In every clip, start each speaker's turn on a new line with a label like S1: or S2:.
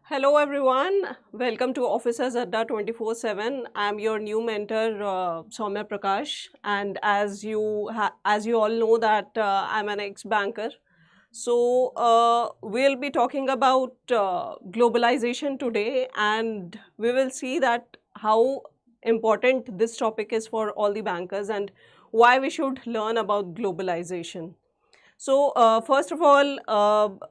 S1: Hello everyone, welcome to Officers Adda 24/7. I'm your new mentor Soumya Prakash, and as you all know that I'm an ex-banker. So we'll be talking about globalization today, and we will see that how important this topic is for all the bankers and why we should learn about globalization. So first of all,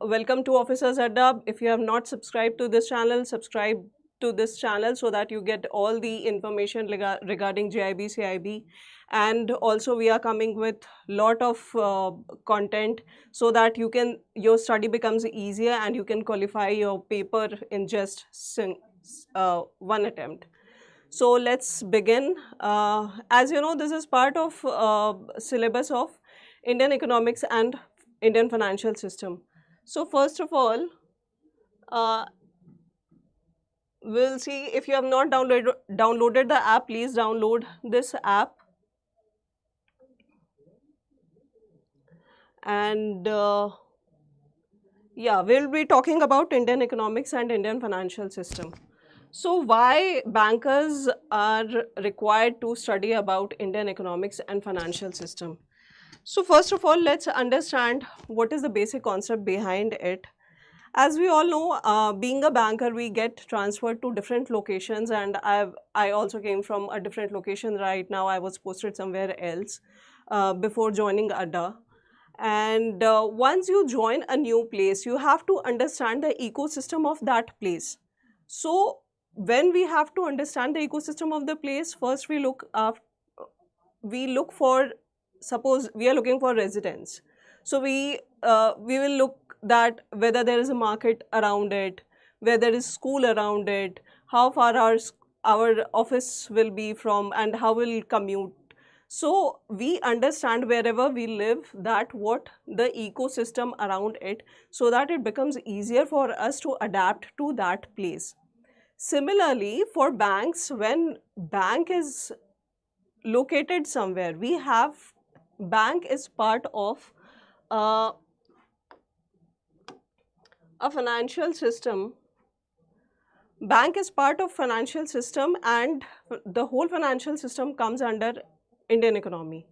S1: welcome to Officers Adda. If you have not subscribed to this channel, subscribe to this channel so that you get all the information regarding JAIIB, CAIIB. And also we are coming with lot of content so that your study becomes easier and you can qualify your paper in just one attempt. So let's begin. As you know, this is part of syllabus of Indian economics and Indian financial system. So first of all, uh, we'll see if you have not downloaded the app, please download this app. And yeah, we'll be talking about Indian economics and Indian financial system. So why bankers are required to study about Indian economics and financial system? So first of all, let's understand what is the basic concept behind it. As we all know, being a banker, we get transferred to different locations, and I also came from a different location right now. I was posted somewhere else before joining Adda. And once you join a new place, you have to understand the ecosystem of that place. So when we have to understand the ecosystem of the place, first we look for, suppose we are looking for residence. So we will look that whether there is a market around it, where there is school around it, how far our office will be from, and how we'll commute. So we understand wherever we live that what the ecosystem around it, so that it becomes easier for us to adapt to that place. Similarly, for banks, when bank is located somewhere, we have bank is part of uh, a financial system. Bank is part of financial system, and the whole financial system comes under Indian economy.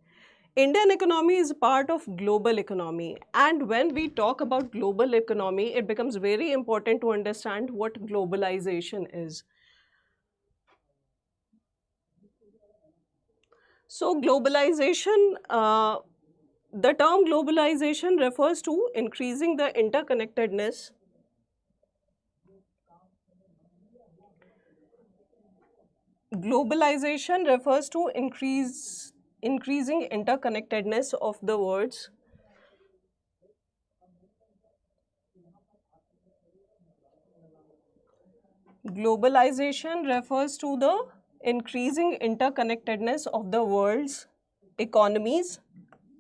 S1: Indian economy is part of global economy, and when we talk about global economy, it becomes very important to understand what globalization is. So globalization, the term globalization refers to increasing the interconnectedness. Globalization refers to increasing interconnectedness of the worlds. Globalization refers to the increasing interconnectedness of the world's economies,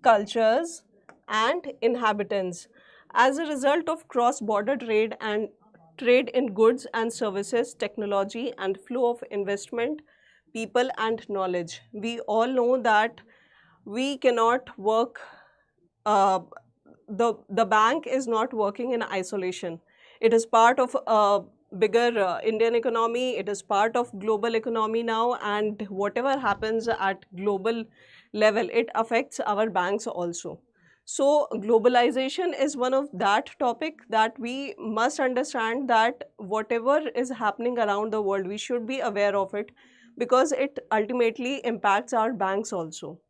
S1: cultures, and inhabitants as a result of cross-border trade and trade in goods and services, technology, and flow of investment, people, and knowledge. We all know that we cannot work. Uh, the bank is not working in isolation. It is part of a bigger Indian economy. It is part of global economy now, and whatever happens at global level, it affects our banks also. So globalization is one of that topic that we must understand, that whatever is happening around the world, we should be aware of it, because it ultimately impacts our banks also.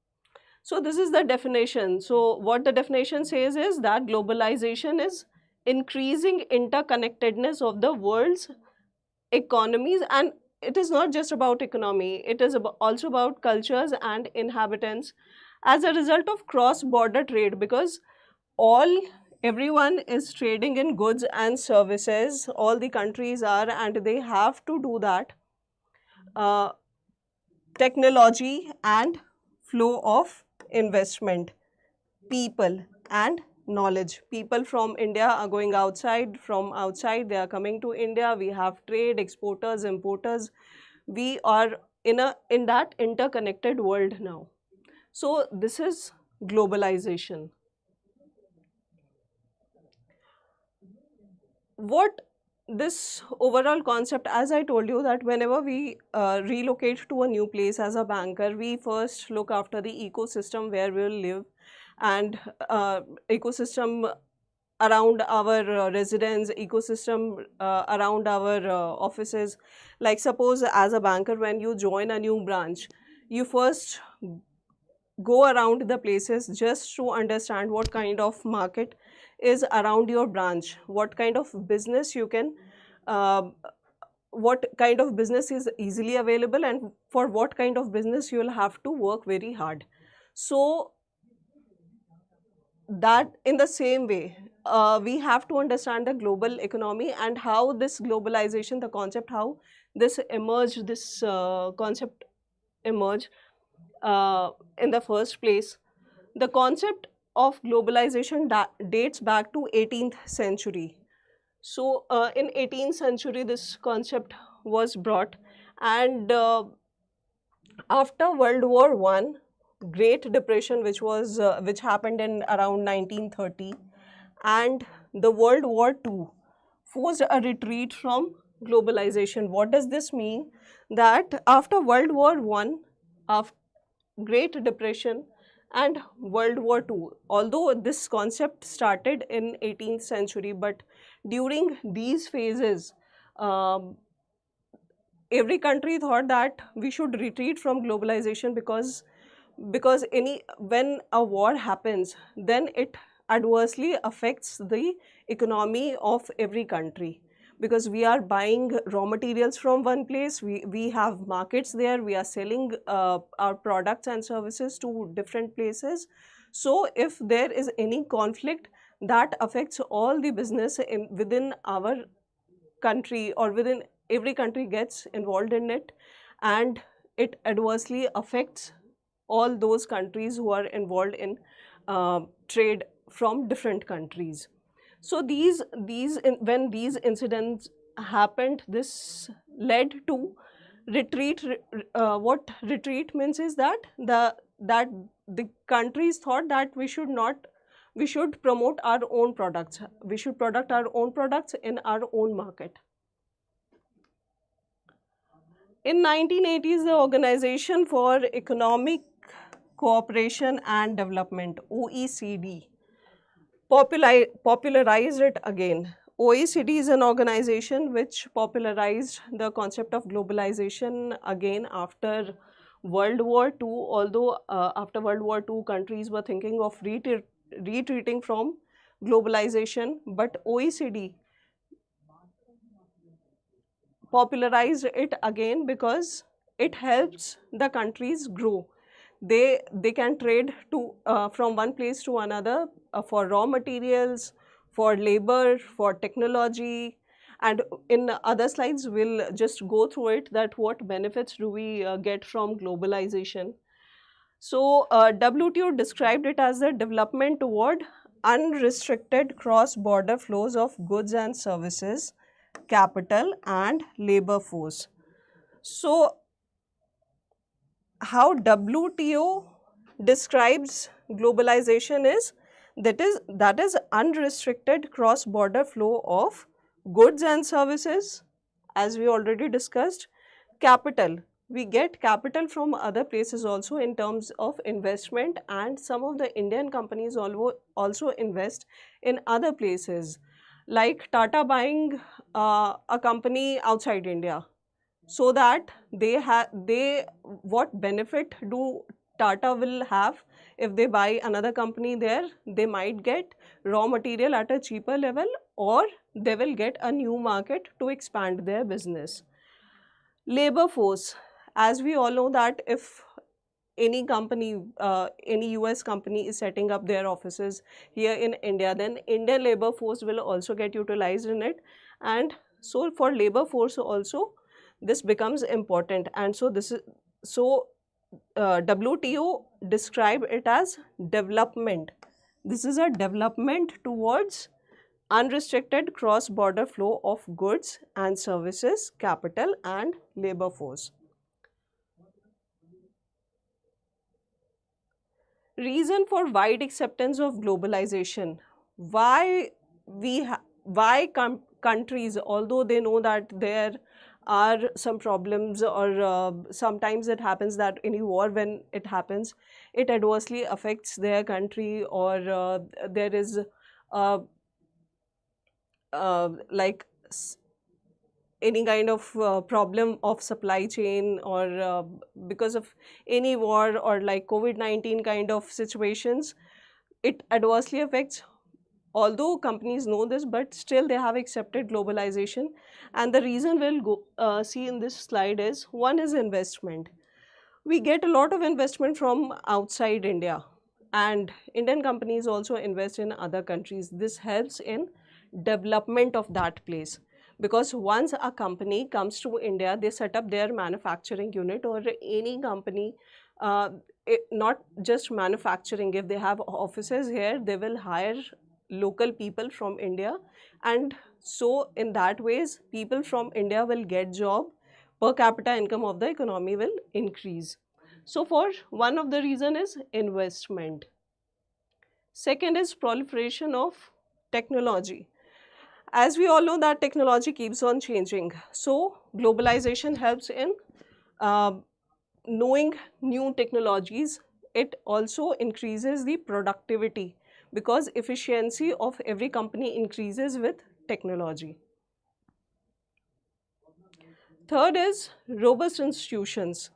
S1: So this is the definition. So what the definition says is that globalization is increasing interconnectedness of the world's economies, and it is not just about economy, it is also about cultures and inhabitants as a result of cross-border trade, because everyone is trading in goods and services. All the countries are, and they have to do that. Technology and flow of investment, people and knowledge. People from India are going outside, from outside they are coming to India. We have trade, exporters, importers. We are in that interconnected world now. So this is globalization. What this overall concept, as I told you, that whenever we relocate to a new place as a banker, we first look after the ecosystem where we'll live, and ecosystem around our residence, ecosystem around our offices. Like suppose as a banker, when you join a new branch, you first go around the places just to understand what kind of market is around your branch, what kind of business you can, uh, what kind of business is easily available, and for what kind of business you will have to work very hard. So that in the same way, we have to understand the global economy and how this globalization, the concept, how this emerged, this concept emerged in the first place. The concept of globalization dates back to 18th century. So in 18th century, this concept was brought, and after World War One, Great Depression, which happened in around 1930, and the World War Two forced a retreat from globalization. What does this mean? That after World War One, after Great Depression and World War Two, although this concept started in 18th century, but during these phases, um, every country thought that we should retreat from globalization, because any when a war happens, then it adversely affects the economy of every country, because we are buying raw materials from one place, we have markets there, we are selling our products and services to different places. So if there is any conflict, that affects all the business within our country, or within every country gets involved in it, and it adversely affects all those countries who are involved in trade from different countries. So when these incidents happened, this led to retreat. What retreat means is that the countries thought that we should promote our own products, we should product our own products in our own market. In 1980s, the Organization for Economic Cooperation and Development, OECD, popularized it again. OECD is an organization which popularized the concept of globalization again after World War II. Although after World War II, countries were thinking of retreating from globalization, but OECD popularized it again because it helps the countries grow. They can trade to from one place to another for raw materials, for labor, for technology, and in other slides we'll just go through it, that what benefits do we get from globalization. So WTO described it as the development toward unrestricted cross-border flows of goods and services, capital and labor force. So how WTO describes globalization is that is unrestricted cross-border flow of goods and services, as we already discussed. Capital, we get capital from other places also in terms of investment, and some of the Indian companies also invest in other places, like Tata buying a company outside India, so that they what benefit do Tata will have if they buy another company there? They might get raw material at a cheaper level, or they will get a new market to expand their business. Labor force, as we all know that if any company, any US company is setting up their offices here in India, then Indian labor force will also get utilized in it, and so for labor force also this becomes important. And so this is so WTO describe it as development. This is a development towards unrestricted cross-border flow of goods and services, capital and labor force. Reason for wide acceptance of globalization. Why countries, although they know that there are some problems, or sometimes it happens that any war, when it happens, it adversely affects their country, or there is uh, like any kind of problem of supply chain, or because of any war, or like COVID-19 kind of situations, it adversely affects. Although companies know this, but still they have accepted globalization. And the reason we'll see in this slide is, one is investment. We get a lot of investment from outside India, and Indian companies also invest in other countries. This helps in development of that place, because once a company comes to India, they set up their manufacturing unit, or any company, not just manufacturing. If they have offices here, they will hire local people from India, and so in that ways, people from India will get job, per capita income of the economy will increase. So for one of the reason is investment. Second is proliferation of technology. As we all know that technology keeps on changing. So globalization helps in uh, knowing new technologies. It also increases the productivity, because efficiency of every company increases with technology. Third is robust institutions.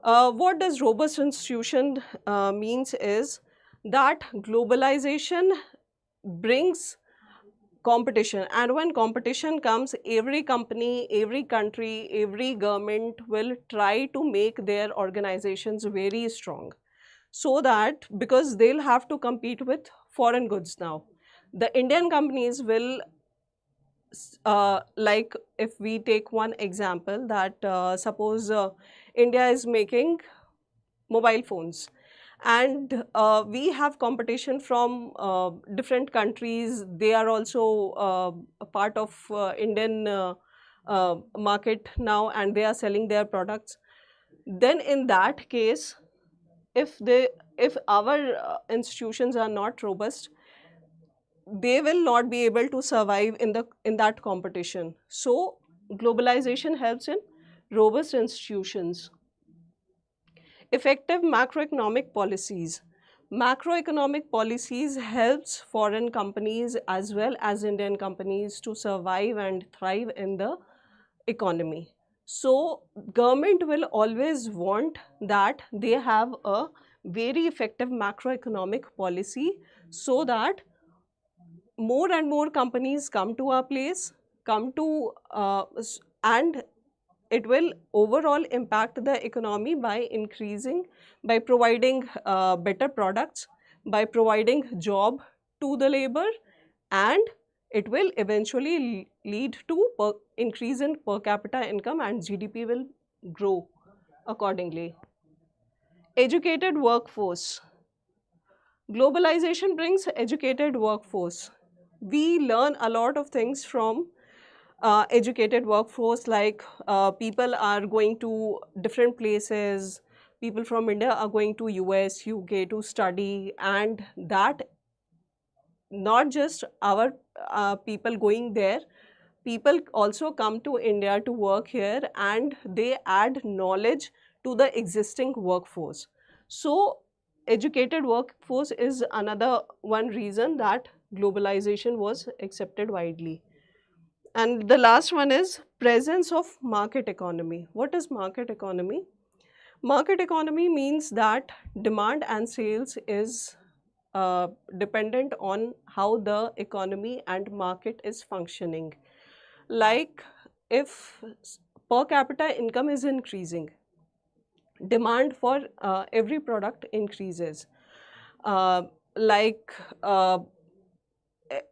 S1: What does robust institution means is that globalization brings competition, and when competition comes, every company, every country, every government will try to make their organizations very strong, so that, because they'll have to compete with foreign goods now, the Indian companies will, like if we take one example, that suppose India is making mobile phones, and we have competition from different countries. They are also a part of Indian market now, and they are selling their products. Then in that case, if our institutions are not robust, they will not be able to survive in that competition. So globalization helps in robust institutions. Effective macroeconomic policies. Macroeconomic policies helps foreign companies as well as Indian companies to survive and thrive in the economy. So government will always want that they have a very effective macroeconomic policy, so that more and more companies come to our place, come to and it will overall impact the economy by increasing, by providing better products, by providing job to the labor, and it will eventually lead to increase in per capita income, and GDP will grow accordingly. Educated workforce. Globalization brings educated workforce. We learn a lot of things from educated workforce, like people are going to different places. People from India are going to US, UK to study, and that not just our people going there, people also come to India to work here, and they add knowledge to the existing workforce. So educated workforce is another one reason that globalization was accepted widely. And the last one is presence of market economy. What is market economy? Market economy means that demand and sales is dependent on how the economy and market is functioning. Like if per capita income is increasing, demand for every product increases. Uh, like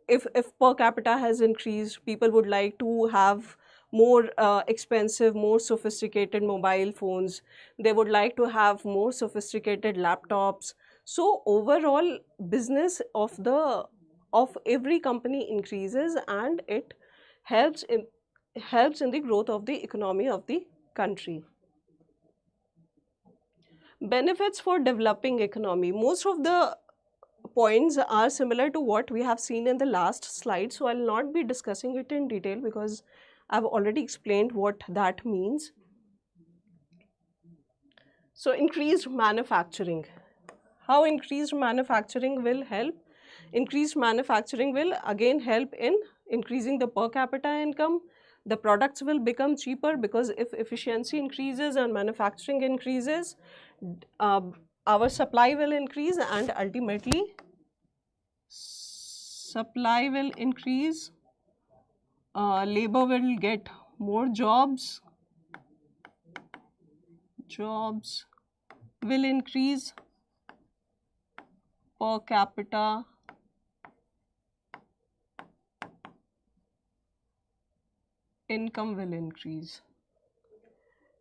S1: if per capita has increased, people would like to have more expensive, more sophisticated mobile phones. They would like to have more sophisticated laptops. So overall business of every company increases, and it helps in the growth of the economy of the country. Benefits for developing economy. Most of the points are similar to what we have seen in the last slide, so I'll not be discussing it in detail because I've already explained what that means. So increased manufacturing. How increased manufacturing will help? Increased manufacturing will again help in increasing the per capita income. The products will become cheaper because if efficiency increases and manufacturing increases, our supply will increase and ultimately supply will increase, labor will get more jobs, jobs will increase, per capita income will increase,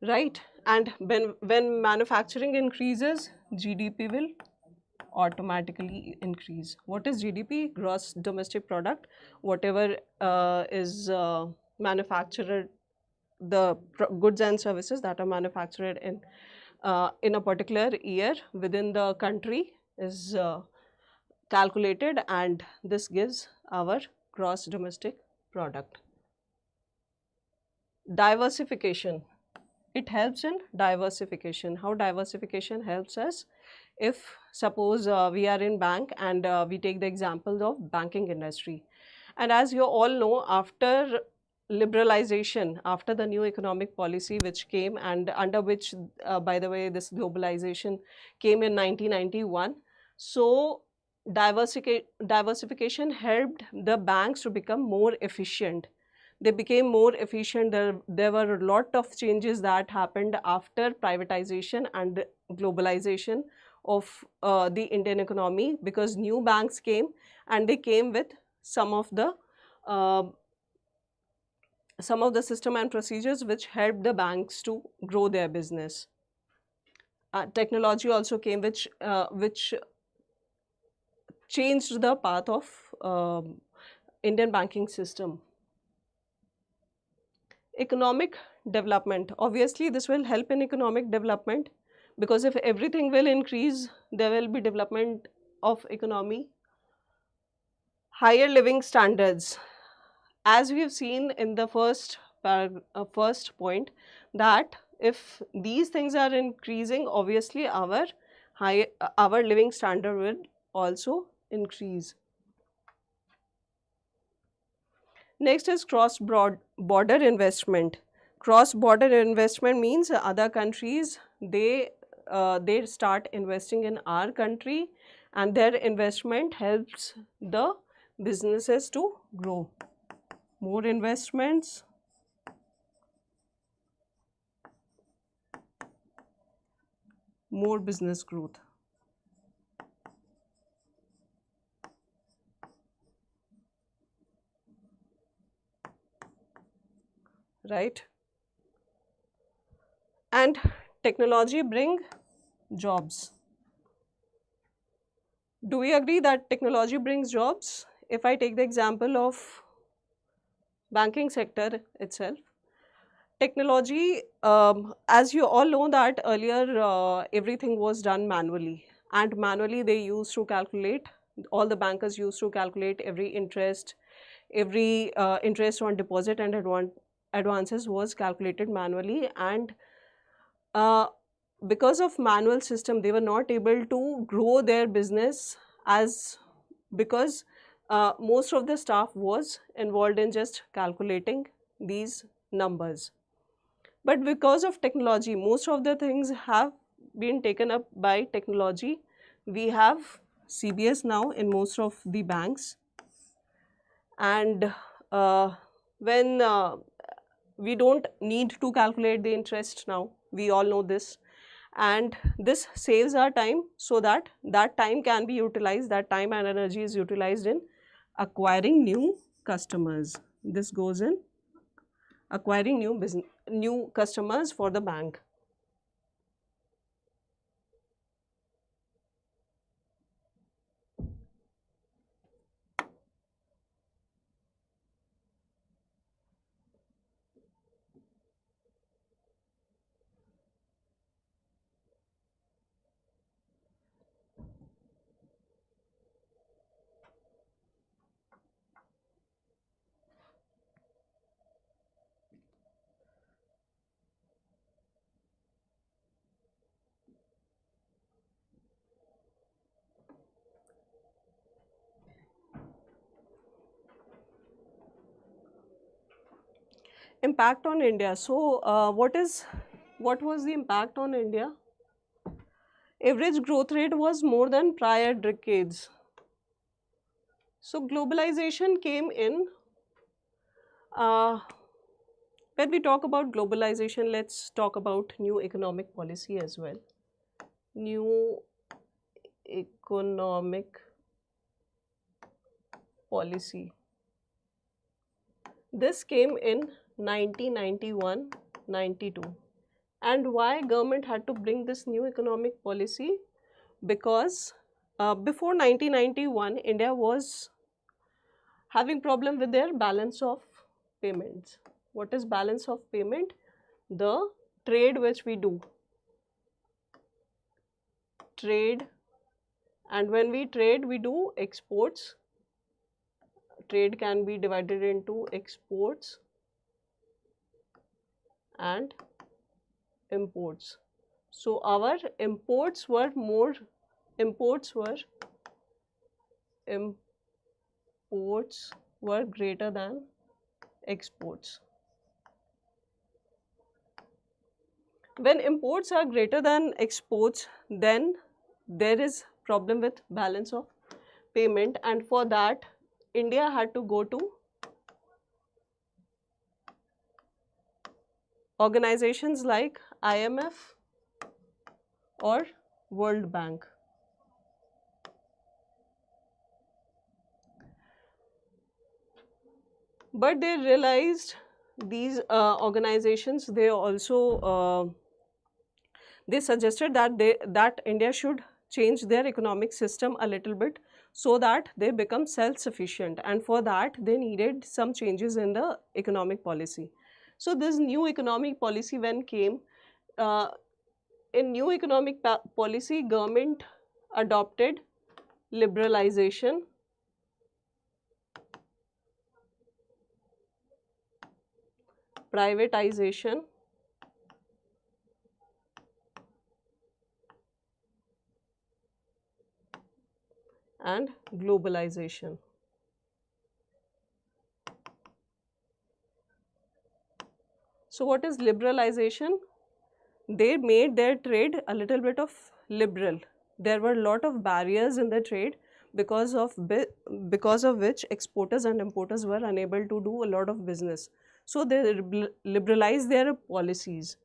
S1: right? And when manufacturing increases, GDP will automatically increase. What is GDP? Gross domestic product. Whatever is manufactured, the goods and services that are manufactured in a particular year within the country is calculated, and this gives our gross domestic product. Diversification. It helps in diversification. How diversification helps us? If suppose we are in bank and we take the example of banking industry, and as you all know, after liberalization, after the new economic policy which came and under which by the way this globalization came in 1991, so diversification helped the banks to become more efficient. They became more efficient. There were a lot of changes that happened after privatization and globalization of the Indian economy, because new banks came and they came with some of the system and procedures which helped the banks to grow their business. Technology also came which changed the path of Indian banking system. Economic development. Obviously, this will help in economic development because if everything will increase, there will be development of economy. Higher living standards. As we have seen in the first point, that if these things are increasing, obviously our living standard will also increase. Next is cross-border investment. Cross-border investment means other countries, they start investing in our country and their investment helps the businesses to grow. More investments, more business growth. Right? And technology bring jobs. Do we agree that technology brings jobs? If I take the example of banking sector itself, technology, as you all know that earlier everything was done manually, and manually they used to calculate, all the bankers used to calculate every interest on deposit and advances was calculated manually, and because of manual system they were not able to grow their business because most of the staff was involved in just calculating these numbers. But because of technology, most of the things have been taken up by technology. We have CBS now in most of the banks, and when we don't need to calculate the interest now, we all know this, and this saves our time, so that time can be utilized, that time and energy is utilized in acquiring new customers. This goes in acquiring new customers for the bank. Impact on India. So, what was the impact on India? Average growth rate was more than prior decades. So, globalization came in. Uh, when we talk about globalization, let's talk about new economic policy as well. New economic policy. This came in 1991-92. And why government had to bring this new economic policy? Because before 1991, India was having problem with their balance of payments. What is balance of payment? The trade which we do. Trade, and when we trade, we do exports. Trade can be divided into exports and imports. So our imports were greater than exports. When imports are greater than exports, then there is problem with balance of payment, and for that India had to go to organizations like IMF or World Bank. But they realized these organizations, they also they suggested that India should change their economic system a little bit so that they become self-sufficient, and for that they needed some changes in the economic policy. So this new economic policy when came, in new economic policy, government adopted liberalization, privatization, and globalization. So what is liberalization? They made their trade a little bit of liberal. There were a lot of barriers in the trade because of which exporters and importers were unable to do a lot of business. So they liberalized their policies.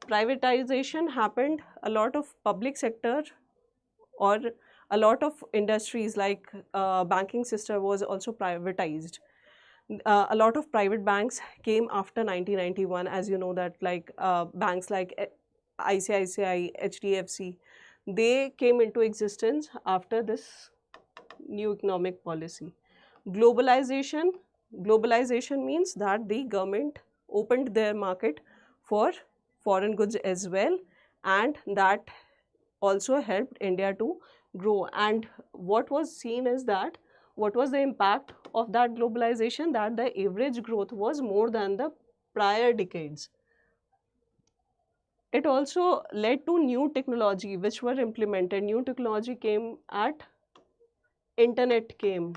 S1: Privatization happened. A lot of public sector or a lot of industries like banking system was also privatized. A lot of private banks came after 1991, as you know that, like banks like ICICI, HDFC, they came into existence after this new economic policy. Globalization means that the government opened their market for foreign goods as well, and that also helped India to grow. And what was seen is that, what was the impact of that globalization? That the average growth was more than the prior decades. It also led to new technology which were implemented. New technology came at internet came.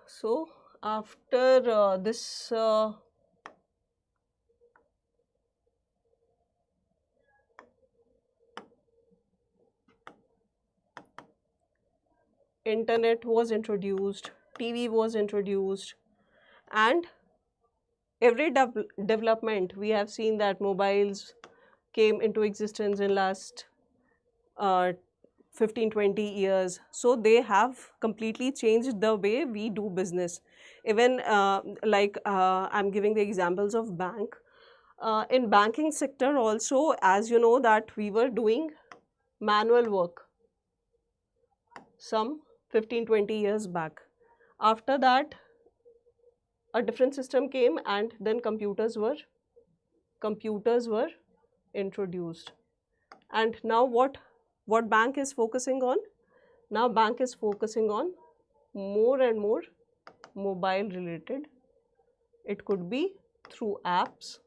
S1: So after this internet was introduced, TV was introduced, and every development, we have seen that mobiles came into existence in last 15-20 years. So they have completely changed the way we do business. Even I'm giving the examples of bank. In banking sector also, as you know that we were doing manual work some 15-20 years back. After that, a different system came, and then computers were introduced. And now what bank is focusing on? Now bank is focusing on more and more mobile related. It could be through apps.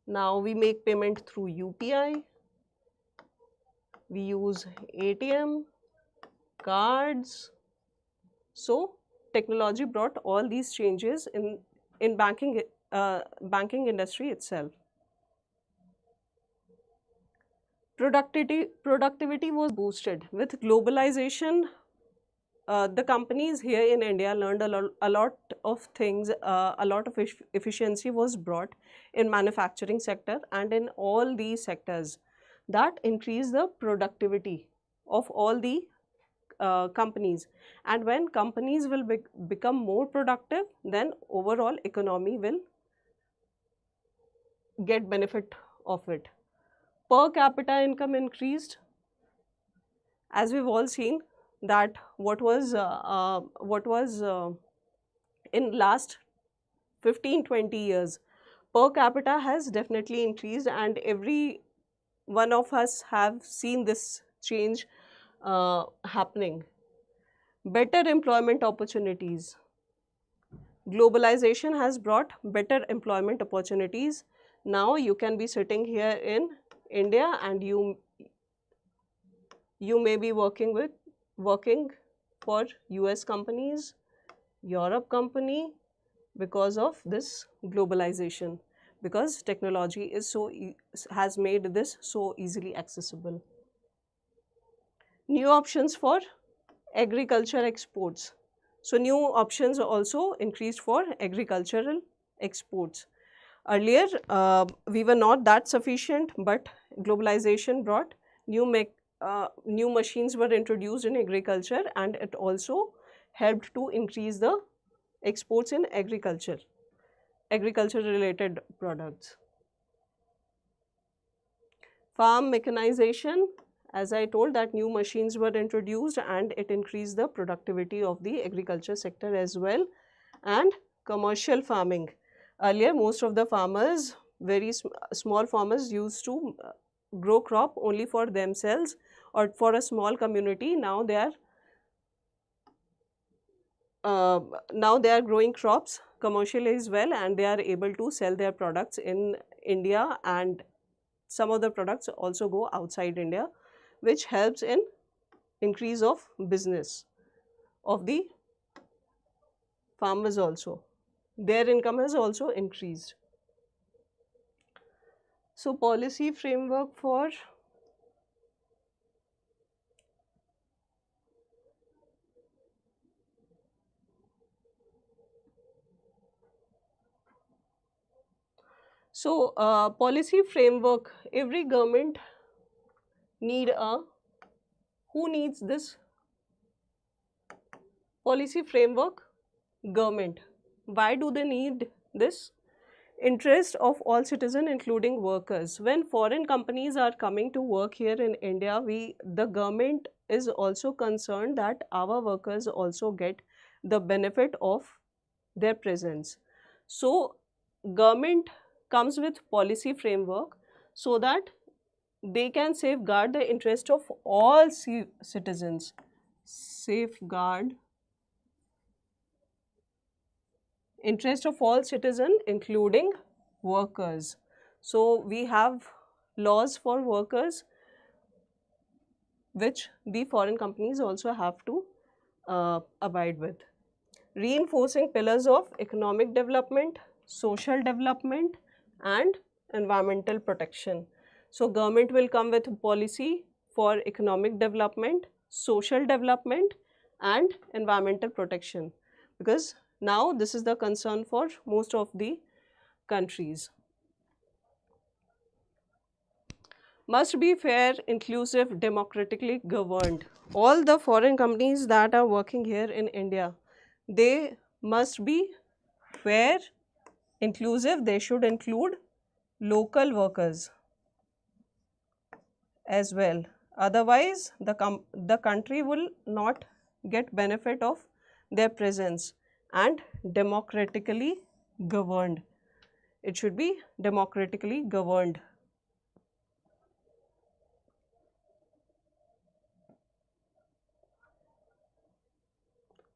S1: Now we make payment through UPI. We use ATM, cards. So technology brought all these changes in banking industry itself. Productivity was boosted with globalization. The companies here in India learned a lot of things. A lot of efficiency was brought in manufacturing sector and in all these sectors that increase the productivity of all the companies. And when companies will become more productive, then overall economy will get benefit of it. Per capita income increased. As we've all seen that what was in last 15-20 years, per capita has definitely increased, and every one of us have seen this change happening. Better employment opportunities. Globalization has brought better employment opportunities. Now you can be sitting here in India and you may be working for US companies, Europe company, because of this globalization, because technology is has made this so easily accessible. New options for agriculture exports. So new options also increased for agricultural exports. Earlier, we were not that sufficient, but globalization brought new machines were introduced in agriculture, and it also helped to increase the exports in agriculture related products. Farm mechanization, as I told, that new machines were introduced and it increased the productivity of the agriculture sector as well. And commercial farming. Earlier, most of the farmers, very small farmers, used to grow crop only for themselves or for a small community. Now they are growing crops commercially as well, and they are able to sell their products in India, and some of the products also go outside India, which helps in increase of business of the farmers also. Their income has also increased. So policy framework for policy framework, every government who needs this policy framework? Government. Why do they need this? Interest of all citizens, including workers. When foreign companies are coming to work here in India, the government is also concerned that our workers also get the benefit of their presence. So government comes with policy framework so that they can safeguard the interest of all citizens. Safeguard interest of all citizens, including workers. So we have laws for workers which the foreign companies also have to abide with. Reinforcing pillars of economic development, social development, and environmental protection. So government will come with policy for economic development, social development, and environmental protection, because now this is the concern for most of the countries. Must be fair, inclusive, democratically governed. All the foreign companies that are working here in India, they must be fair, inclusive. They should include local workers as well. Otherwise, the country will not get benefit of their presence. And democratically governed. It should be democratically governed.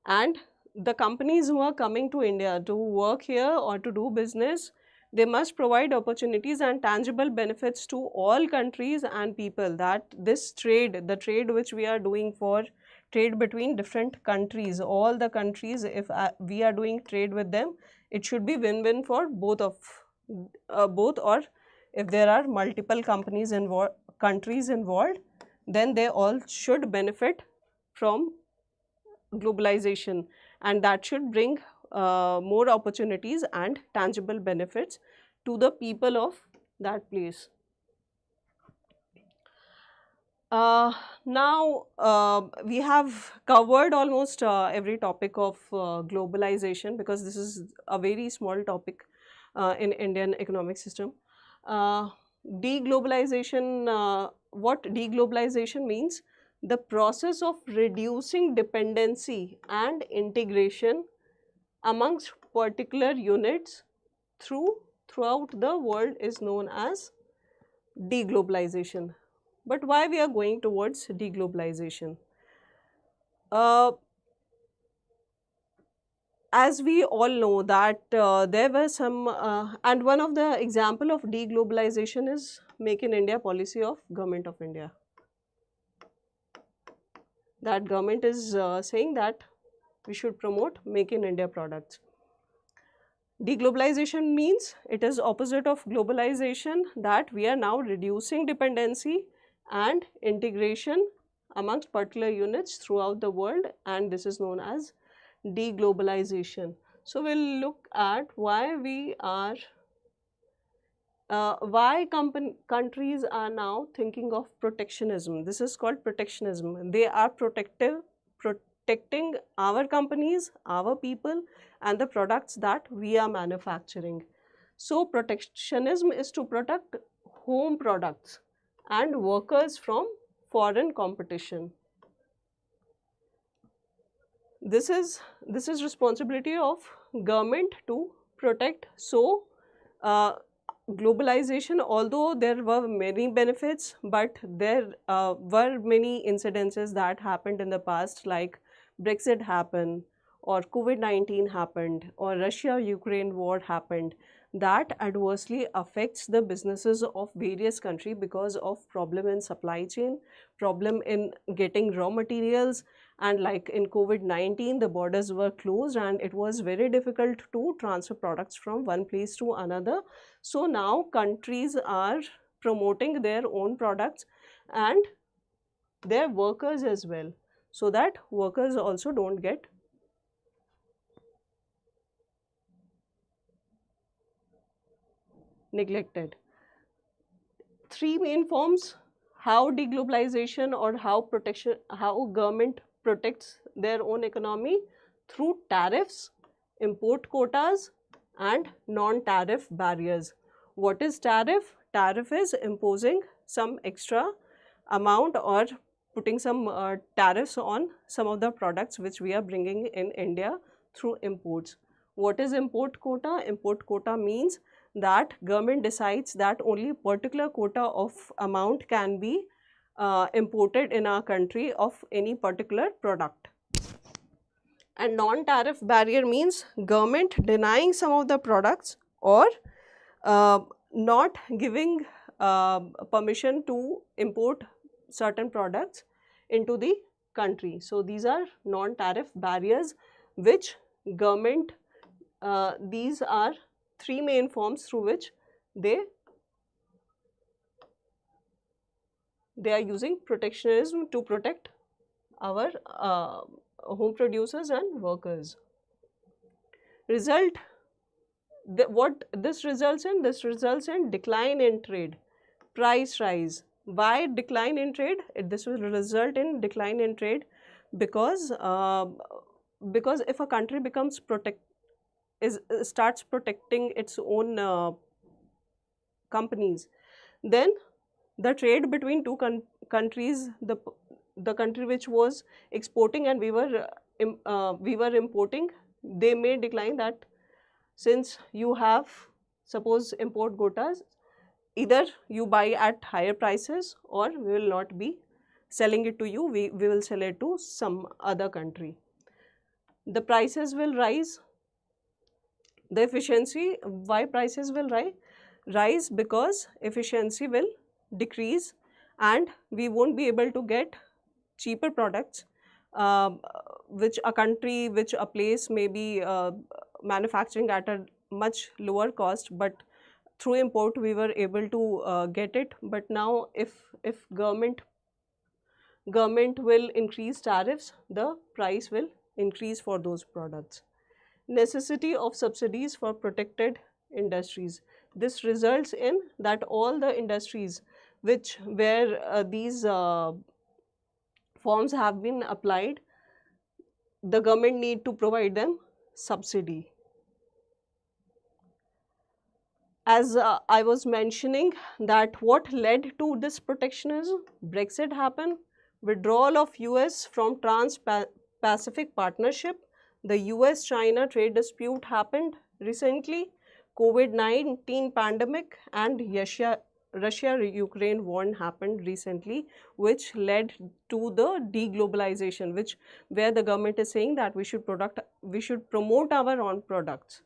S1: And the companies who are coming to India to work here or to do business, they must provide opportunities and tangible benefits to all countries and people, that this trade, the trade which we are doing for trade between different countries, all the countries, if we are doing trade with them, it should be win-win for both, or if there are multiple countries involved, then they all should benefit from globalization, and that should bring more opportunities and tangible benefits to the people of that place. Now, we have covered almost every topic of globalization, because this is a very small topic in Indian economic system. Deglobalization, what deglobalization means? The process of reducing dependency and integration amongst particular units throughout the world is known as deglobalization. But why we are going towards deglobalization? As we all know that there were some, and one of the example of deglobalization is Make in India policy of Government of India. That government is saying that we should promote Make in India products. Deglobalization means it is opposite of globalization, that we are now reducing dependency and integration amongst particular units throughout the world, and this is known as deglobalization. So we'll look at why we are why countries are now thinking of protectionism. This is called protectionism. They are protecting our companies, our people, and the products that we are manufacturing. So protectionism is to protect home products and workers from foreign competition. This is responsibility of government to protect. So globalization, although there were many benefits, but there were many incidences that happened in the past, like Brexit happened, or COVID-19 happened, or Russia-Ukraine war happened, that adversely affects the businesses of various countries because of problem in supply chain, problem in getting raw materials, and like in COVID-19, the borders were closed and it was very difficult to transfer products from one place to another. So now countries are promoting their own products and their workers as well, so that workers also don't get neglected. Three main forms how deglobalization or how government protects their own economy: through tariffs, import quotas, and non-tariff barriers. What is tariff? Tariff is imposing some extra amount or putting some tariffs on some of the products which we are bringing in India through imports. What is import quota? Import quota means that government decides that only particular quota of amount can be imported in our country of any particular product. And non-tariff barrier means government denying some of the products or not giving permission to import certain products into the country. So these are non-tariff barriers which government, these are three main forms through which they are using protectionism to protect our home producers and workers. What this results in? This results in decline in trade, price rise. Why decline in trade? This will result in decline in trade because if a country becomes starts protecting its own companies, then the trade between two countries, the country which was exporting and we were importing, they may decline. That since you have, suppose, import quotas, either you buy at higher prices or we will not be selling it to you, we will sell it to some other country. the prices will rise. The efficiency, why prices will rise? Because efficiency will decrease and we won't be able to get cheaper products, which a country, which a place may be manufacturing at a much lower cost, but through import we were able to get it. But now if government will increase tariffs, the price will increase for those products. Necessity of subsidies for protected industries. This results in that all the industries where these forms have been applied, the government need to provide them subsidy. As I was mentioning, that what led to this protectionism? Brexit happened, withdrawal of US from Trans-Pacific Partnership, the US-China trade dispute happened recently, COVID-19 pandemic, and Russia-Ukraine war happened recently, which led to the deglobalization, where the government is saying that we should promote our own products.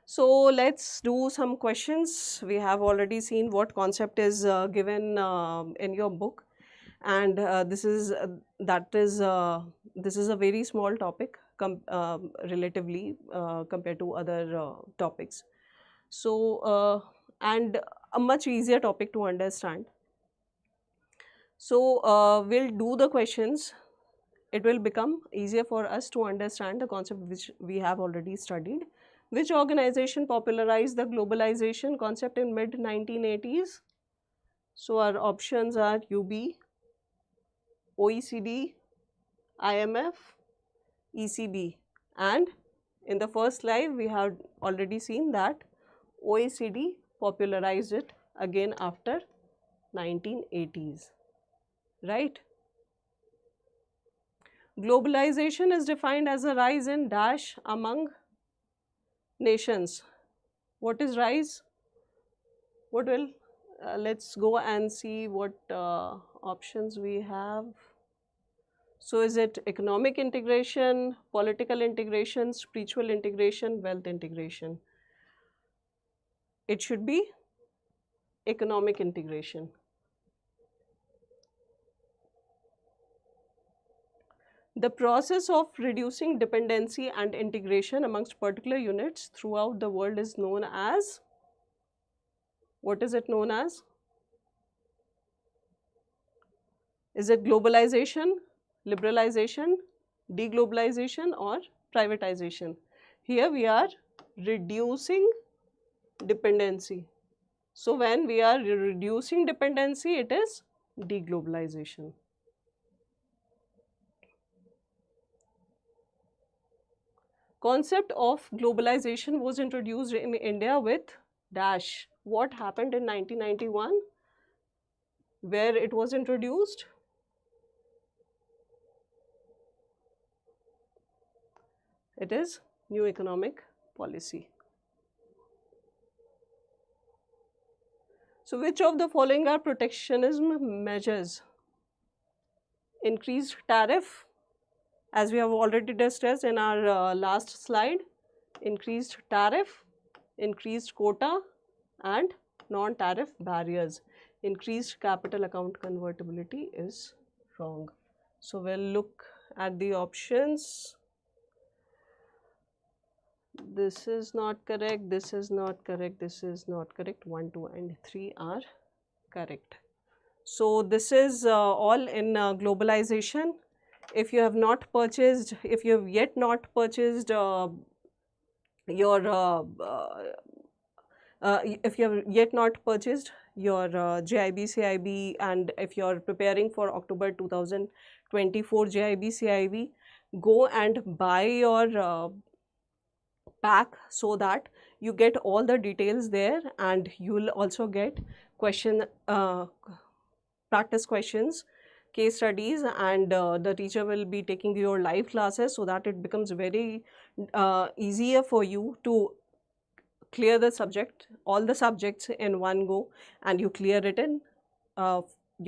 S1: So let's do some questions. We have already seen what concept is given in your book, and this is a very small topic relatively compared to other topics. So and a much easier topic to understand. So we'll do the questions. It will become easier for us to understand the concept which we have already studied. Which organization popularized the globalization concept in mid-1980s? So our options are UB, OECD, IMF, ECB, and in the first slide we have already seen that OECD popularized it again after 1980s, right? Globalization is defined as a rise in dash among nations. What is rise? What will let's go and see what options we have. So is it economic integration, political integration, spiritual integration, wealth integration? It should be economic integration. The process of reducing dependency and integration amongst particular units throughout the world is known as, what is it known as? Is it globalization, liberalization, deglobalization, or privatization? Here we are reducing dependency. So when we are reducing dependency, it is deglobalization. Concept of globalization was introduced in India with dash. What happened in 1991? Where it was introduced? It is new economic policy. So which of the following are protectionism measures? Increased tariff, as we have already discussed in our last slide, increased tariff, increased quota, and non-tariff barriers. Increased capital account convertibility is wrong. So we'll look at the options. This is not correct, this is not correct, this is not correct. 1, 2, and 3 are correct. So this is all in globalization. If you have not purchased, if you have yet not purchased your JAIIB CAIIB, and if you are preparing for October 2024 JAIIB CAIIB, go and buy your pack so that you get all the details there, and you will also get practice questions, case studies, and the teacher will be taking your live classes so that it becomes very easier for you to clear the subject, all the subjects in one go, and you clear it in